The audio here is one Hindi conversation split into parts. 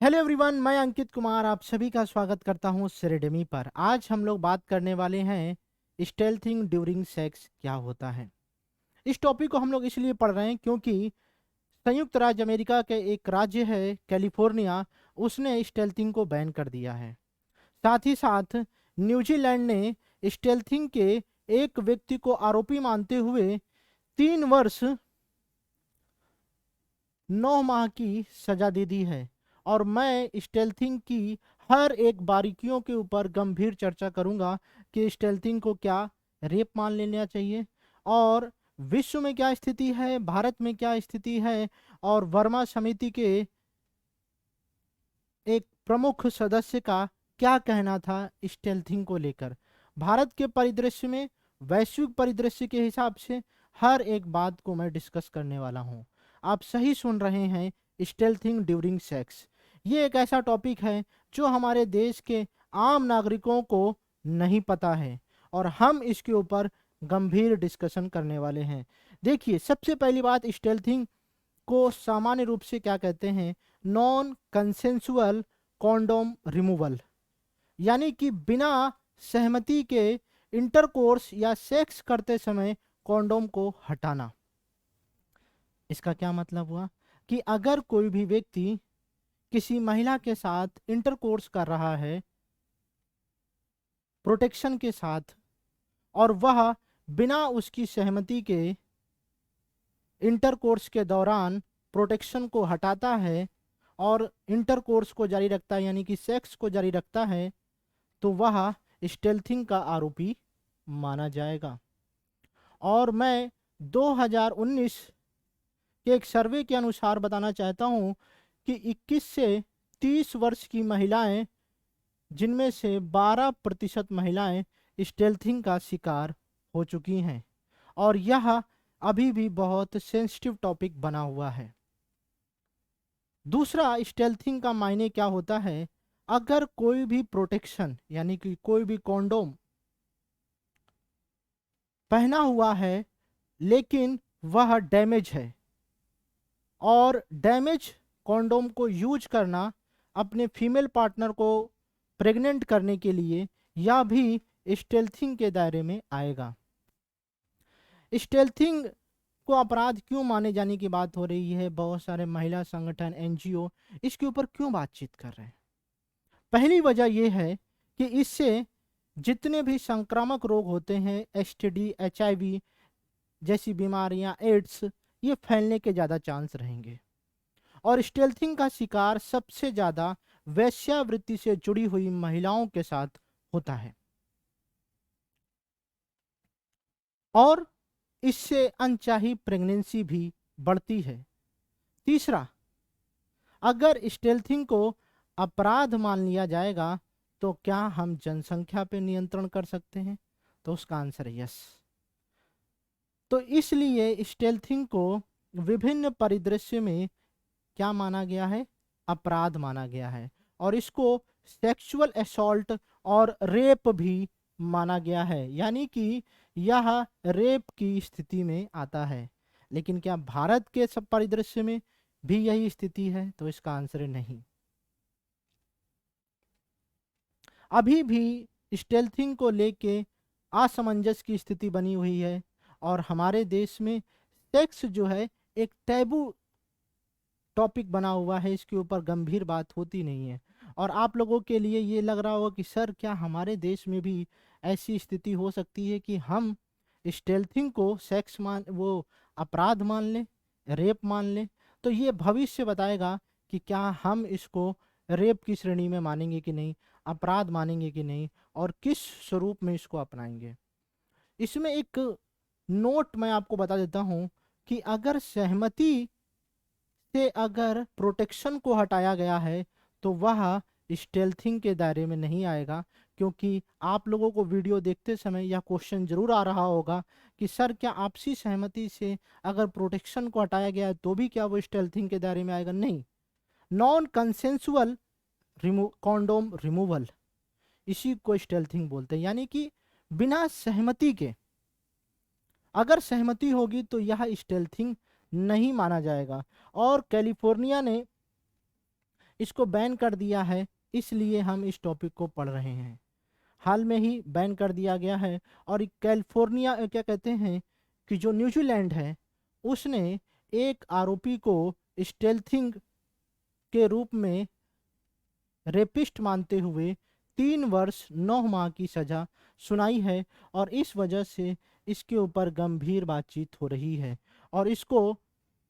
हेलो एवरीवन, मैं अंकित कुमार आप सभी का स्वागत करता हूं सेरेडेमी पर। आज हम लोग बात करने वाले हैं स्टेल्थिंग ड्यूरिंग सेक्स क्या होता है। इस टॉपिक को हम लोग इसलिए पढ़ रहे हैं क्योंकि संयुक्त राज्य अमेरिका के एक राज्य है कैलिफोर्निया, उसने स्टेल्थिंग को बैन कर दिया है। साथ ही साथ न्यूजीलैंड ने स्टेल्थिंग के एक व्यक्ति को आरोपी मानते हुए 3 वर्ष 9 माह की सजा दे दी है। और मैं स्टेल्थिंग की हर एक बारीकियों के ऊपर गंभीर चर्चा करूंगा कि स्टेल्थिंग को क्या रेप मान लेना चाहिए, और विश्व में क्या स्थिति है, भारत में क्या स्थिति है, और वर्मा समिति के एक प्रमुख सदस्य का क्या कहना था स्टेल्थिंग को लेकर। भारत के परिदृश्य में, वैश्विक परिदृश्य के हिसाब से हर एक बात को मैं डिस्कस करने वाला हूं। आप सही सुन रहे हैं, स्टेल्थिंग ड्यूरिंग सेक्स। ये एक ऐसा टॉपिक है जो हमारे देश के आम नागरिकों को नहीं पता है, और हम इसके ऊपर गंभीर डिस्कशन करने वाले हैं। देखिए, सबसे पहली बात, स्टेल्थिंग को सामान्य रूप से क्या कहते हैं? नॉन कंसेंसुअल कॉन्डोम रिमूवल, यानी कि बिना सहमति के इंटरकोर्स या सेक्स करते समय कॉन्डोम को हटाना। इसका क्या मतलब हुआ कि अगर कोई भी व्यक्ति किसी महिला के साथ इंटरकोर्स कर रहा है प्रोटेक्शन के साथ, और वह बिना उसकी सहमति के इंटरकोर्स के दौरान प्रोटेक्शन को हटाता है और इंटरकोर्स को जारी रखता है, यानी कि सेक्स को जारी रखता है, तो वह स्टेल्थिंग का आरोपी माना जाएगा। और मैं 2019 के एक सर्वे के अनुसार बताना चाहता हूं कि 21 से 30 वर्ष की महिलाएं, जिनमें से 12% महिलाएं स्टेल्थिंग का शिकार हो चुकी हैं, और यह अभी भी बहुत सेंसिटिव टॉपिक बना हुआ है। दूसरा, स्टेल्थिंग का मायने क्या होता है? अगर कोई भी प्रोटेक्शन यानी कि कोई भी कॉन्डोम पहना हुआ है लेकिन वह डैमेज है, और डैमेज कॉन्डोम को यूज करना अपने फीमेल पार्टनर को प्रेग्नेंट करने के लिए, यह भी स्टेल्थिंग के दायरे में आएगा। स्टेल्थिंग को अपराध क्यों माने जाने की बात हो रही है? बहुत सारे महिला संगठन, एनजीओ इसके ऊपर क्यों बातचीत कर रहे हैं? पहली वजह यह है कि इससे जितने भी संक्रामक रोग होते हैं, एसटीडी, एचआईवी जैसी बीमारियां, एड्स, ये फैलने के ज़्यादा चांस रहेंगे। और स्टेल्थिंग का शिकार सबसे ज़्यादा वेश्यावृत्ति से जुड़ी हुई महिलाओं के साथ होता है, और इससे अनचाही प्रेगनेंसी भी बढ़ती है। तीसरा, अगर स्टेल्थिंग को अपराध मान लिया जाएगा तो क्या हम जनसंख्या पे नियंत्रण कर सकते हैं? तो उसका आंसर है यस। तो इसलिए स्टेल्थिंग को विभिन्न परिदृश्य में क्या माना गया है? अपराध माना गया है, और इसको सेक्सुअल असॉल्ट और रेप भी माना गया है, यानी कि यह रेप की स्थिति में आता है। लेकिन क्या भारत के सब परिदृश्य में भी यही स्थिति है? तो इसका आंसर है नहीं। अभी भी स्टेल्थिंग को लेके असमंजस की स्थिति बनी हुई है, और हमारे देश में सेक्स जो है एक टैबू टॉपिक बना हुआ है, इसके ऊपर गंभीर बात होती नहीं है। और आप लोगों के लिए ये लग रहा होगा कि सर, क्या हमारे देश में भी ऐसी स्थिति हो सकती है कि हम स्टेल्थिंग को सेक्स मान वो अपराध मान लें, रेप मान लें? तो ये भविष्य बताएगा कि क्या हम इसको रेप की श्रेणी में मानेंगे कि नहीं, अपराध मानेंगे कि नहीं, और किस स्वरूप में इसको अपनाएंगे। इसमें एक नोट मैं आपको बता देता हूं कि अगर सहमति से अगर प्रोटेक्शन को हटाया गया है तो वह स्टेल्थिंग के दायरे में नहीं आएगा। क्योंकि आप लोगों को वीडियो देखते समय यह क्वेश्चन जरूर आ रहा होगा कि सर, क्या आपसी सहमति से अगर प्रोटेक्शन को हटाया गया है तो भी क्या वो स्टेल्थिंग के दायरे में आएगा? नहीं। नॉन कंसेंसुअल कॉन्डोम रिमूवल, इसी को स्टेल्थिंग बोलते हैं, यानी कि बिना सहमति के। अगर सहमति होगी तो यह स्टेल्थिंग नहीं माना जाएगा। और कैलिफोर्निया ने इसको बैन कर दिया है, इसलिए हम इस टॉपिक को पढ़ रहे हैं। हाल में ही बैन कर दिया गया है। और कैलिफोर्निया क्या कहते हैं कि जो न्यूजीलैंड है उसने एक आरोपी को स्टेल्थिंग के रूप में रेपिस्ट मानते हुए 3 वर्ष 9 माह की सजा सुनाई है। और इस वजह से इसके ऊपर गंभीर बातचीत हो रही है। और इसको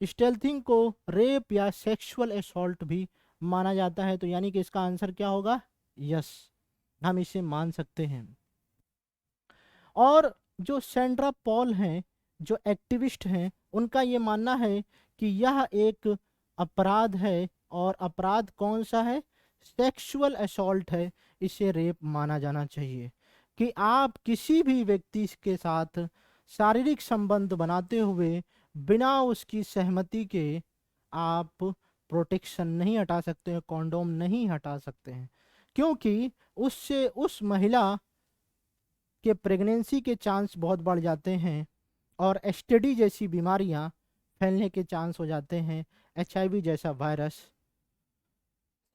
स्टेल्थिंग को रेप या सेक्सुअल असॉल्ट भी माना जाता है। तो यानी कि इसका आंसर क्या होगा? यस, हम इसे मान सकते हैं। और जो सेंड्रा पॉल हैं, जो एक्टिविस्ट हैं, उनका ये मानना है कि यह एक अपराध है। और अपराध कौन सा है? सेक्सुअल असॉल्ट है, इसे रेप माना जाना चाहिए। कि आप किसी भी व्यक्ति के साथ शारीरिक संबंध बनाते हुए बिना उसकी सहमति के आप प्रोटेक्शन नहीं हटा सकते हैं, कॉन्डोम नहीं हटा सकते हैं, क्योंकि उससे उस महिला के प्रेगनेंसी के चांस बहुत बढ़ जाते हैं और एसटीडी जैसी बीमारियां फैलने के चांस हो जाते हैं। एचआईवी जैसा वायरस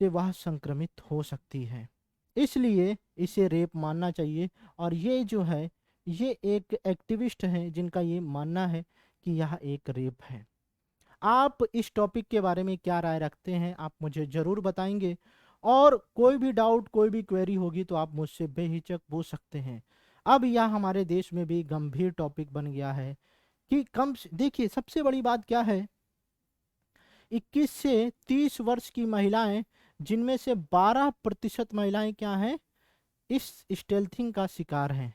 से वह संक्रमित हो सकती है, इसलिए इसे रेप मानना चाहिए। और ये जो है, ये एक एक्टिविस्ट हैं जिनका ये मानना है कि यह एक रेप है। आप इस टॉपिक के बारे में क्या राय रखते हैं, आप मुझे ज़रूर बताएंगे। और कोई भी डाउट, कोई भी क्वेरी होगी तो आप मुझसे बेहिचक पूछ सकते हैं। अब यह हमारे देश में भी गंभीर टॉपिक बन गया है कि देखिए, सबसे बड़ी बात क्या है, 21 से 30 वर्ष की महिलाएं, जिनमें से 12% महिलाएं क्या हैं, इस स्टेल्थिंग का शिकार हैं।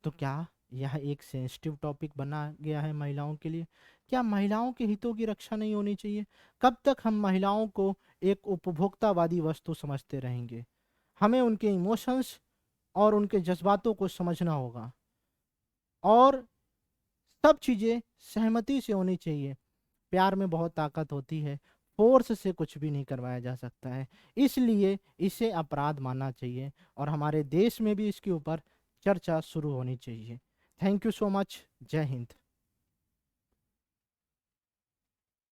तो क्या यह एक सेंसिटिव टॉपिक बना गया है महिलाओं के लिए? क्या महिलाओं के हितों की रक्षा नहीं होनी चाहिए? कब तक हम महिलाओं को एक उपभोक्तावादी वस्तु समझते रहेंगे? हमें उनके इमोशंस और उनके जज्बातों को समझना होगा। और सब चीज़ें सहमति से होनी चाहिए। प्यार में बहुत ताकत होती है, फोर्स से कुछ भी नहीं करवाया जा सकता है, इसलिए इसे अपराध मानना चाहिए। और हमारे देश में भी इसके ऊपर चर्चा शुरू होनी चाहिए। Thank you so much. जय हिंद।